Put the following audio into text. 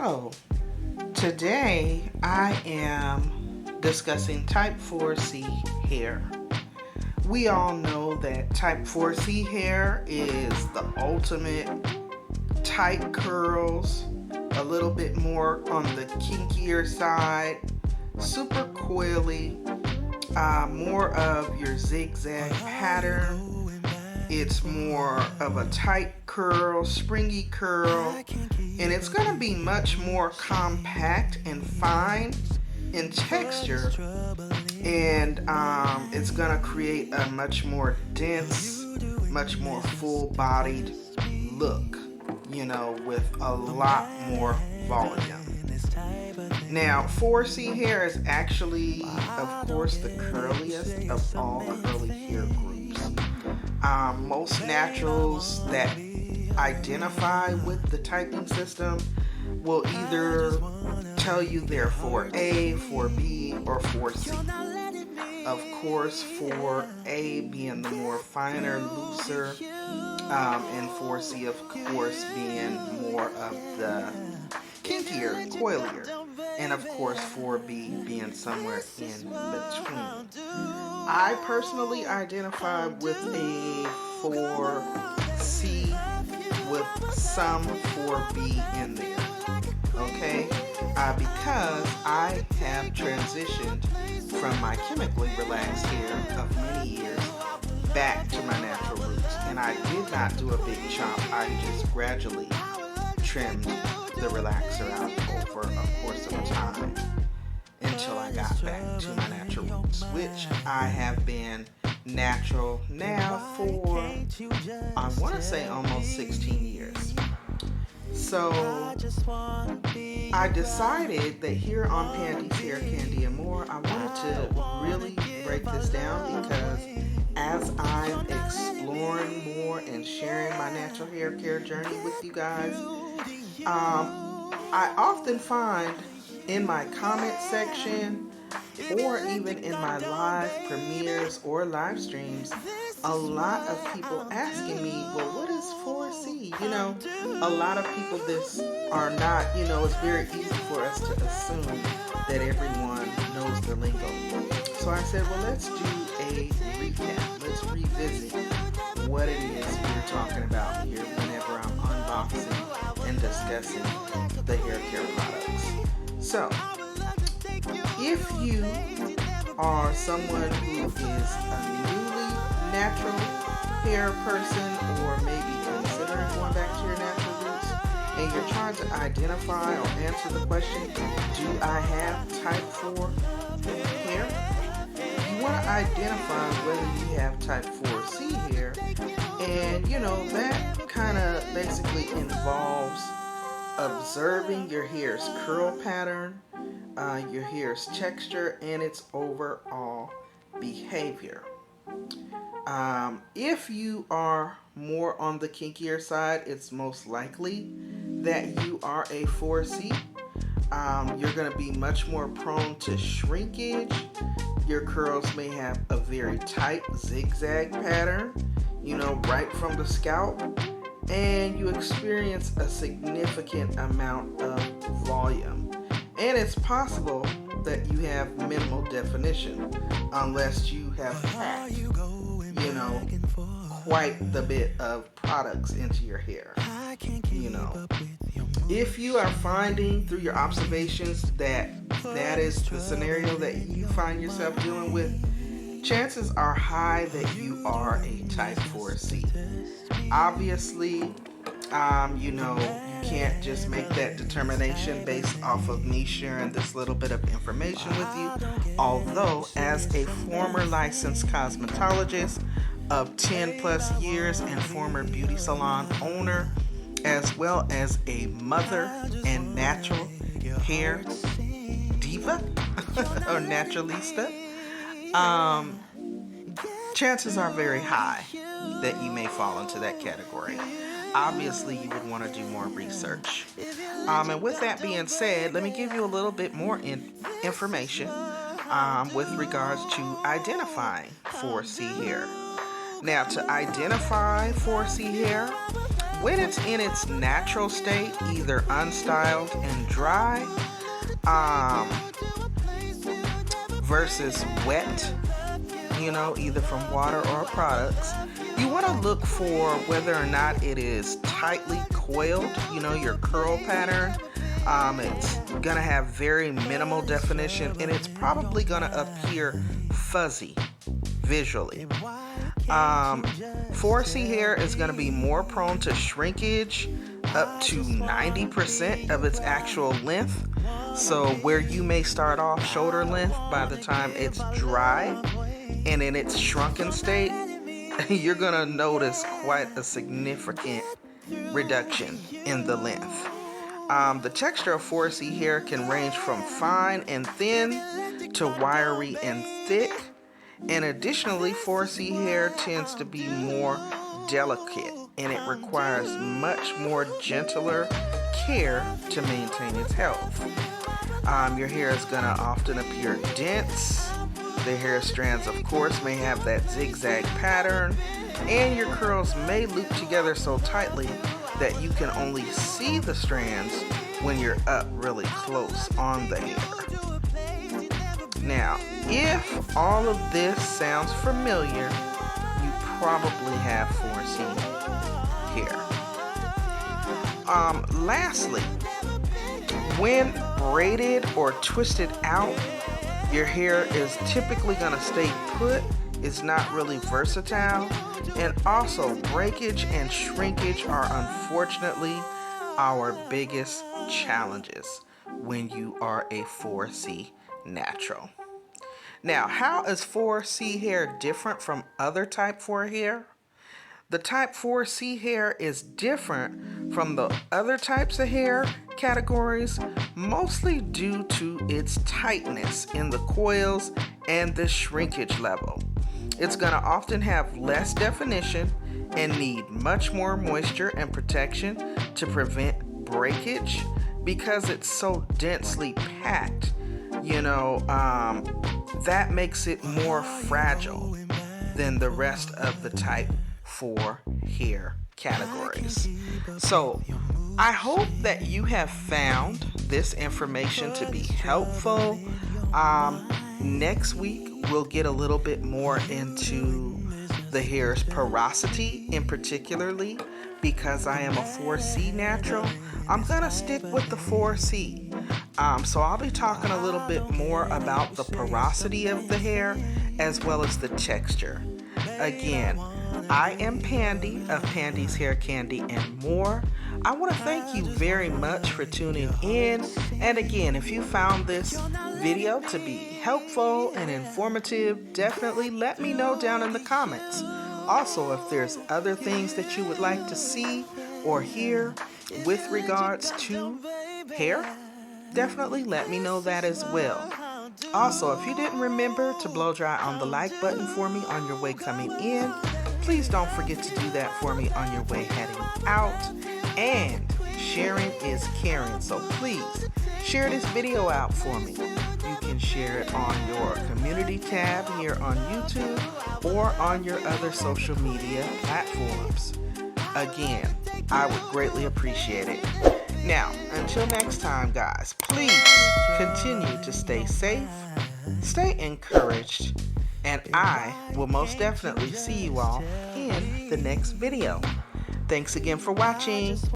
So, today I am discussing type 4C hair. We all know that type 4C hair is the ultimate tight curls, a little bit more on the kinkier side, super coily, more of your zigzag pattern. It's more of a tight curl, springy curl, and it's going to be much more compact and fine in texture, and it's going to create a much more dense, much more full-bodied look, with a lot more volume. Now, 4C hair is actually, of course, the curliest of all curly hair groups. Most naturals that identify with the typing system will either tell you they're 4A, 4B, or 4C. Of course, 4A being the more finer, looser, and 4C, of course, being more of the kinkier, coilier, and of course 4B being somewhere in between. I personally identify with a 4C with some 4B in there, okay? Because I have transitioned from my chemically relaxed hair of many years back to my natural roots, and I did not do a big chop. I just gradually trimmed the relaxer out over a course of time until I got back to my natural roots, which I have been natural now for, I want to say, almost 16 years. So I decided that here on Pandi's Hair, Candy, and More, I wanted to really break this down because as I'm exploring more and sharing my natural hair care journey with you guys, I often find in my comment section or even in my live premieres or live streams, a lot of people asking me, well, what is 4C? A lot of people are not, it's very easy for us to assume that everyone knows the lingo. So I said, well, let's do a recap. Let's revisit what it is we're talking about here whenever I'm unboxing and discussing the hair care products. So, if you are someone who is a newly natural hair person or maybe considering going back to your natural roots and you're trying to identify or answer the question, do I have type 4 hair? You want to identify whether you have type 4C hair, and that kind of basically involves observing your hair's curl pattern, your hair's texture, and its overall behavior. If you are more on the kinkier side, it's most likely that you are a 4C. You're going to be much more prone to shrinkage. Your curls may have a very tight zigzag pattern, right from the scalp, and you experience a significant amount of volume. And it's possible that you have minimal definition unless you have packed, quite the bit of products into your hair. If you are finding through your observations that is the scenario that you find yourself dealing with, chances are high that you are a type 4C. Obviously, you can't just make that determination based off of me sharing this little bit of information with you. Although, as a former licensed cosmetologist of 10 plus years and former beauty salon owner, as well as a mother and natural hair diva or naturalista, chances are very high that you may fall into that category. Obviously, you would want to do more research. And with that being said, let me give you a little bit more information with regards to identifying 4C hair. Now, to identify 4C hair, when it's in its natural state, either unstyled and dry, versus wet, either from water or products, you want to look for whether or not it is tightly coiled, your curl pattern. It's going to have very minimal definition, and it's probably going to appear fuzzy visually. 4C hair is going to be more prone to shrinkage up to 90% of its actual length. So where you may start off shoulder length, by the time it's dry and in its shrunken state, you're going to notice quite a significant reduction in the length. The texture of 4C hair can range from fine and thin to wiry and thick. And additionally, 4C hair tends to be more delicate, and it requires much more gentler care to maintain its health. Your hair is going to often appear dense. The hair strands, of course, may have that zigzag pattern, and your curls may loop together so tightly that you can only see the strands when you're up really close on the hair. Now, if all of this sounds familiar, you probably have 4C hair. Lastly, when braided or twisted out, your hair is typically going to stay put. It's not really versatile. And also, breakage and shrinkage are unfortunately our biggest challenges when you are a 4C natural. Now, how is 4C hair different from other type 4 hair? The type 4C hair is different from the other types of hair categories, mostly due to its tightness in the coils and the shrinkage level. It's going to often have less definition and need much more moisture and protection to prevent breakage because it's so densely packed. That makes it more fragile than the rest of the type 4 hair categories. So I hope that you have found this information to be helpful. Next week, we'll get a little bit more into the hair's porosity, in particularly because I am a 4C natural. I'm going to stick with the 4C. So I'll be talking a little bit more about the porosity of the hair as well as the texture. Again, I am Pandi of Pandi's Hair Candy and More. I want to thank you very much for tuning in. And again, if you found this video to be helpful and informative, definitely let me know down in the comments. Also, if there's other things that you would like to see or hear with regards to hair, definitely let me know that as well. Also, if you didn't remember to blow dry on the like button for me on your way coming in, please don't forget to do that for me on your way heading out. And sharing is caring, so please share this video out for me. You can share it on your community tab here on YouTube or on your other social media platforms. Again, I would greatly appreciate it. Now, until next time, guys, please continue to stay safe, stay encouraged, and I will most definitely see you all in the next video. Thanks again for watching.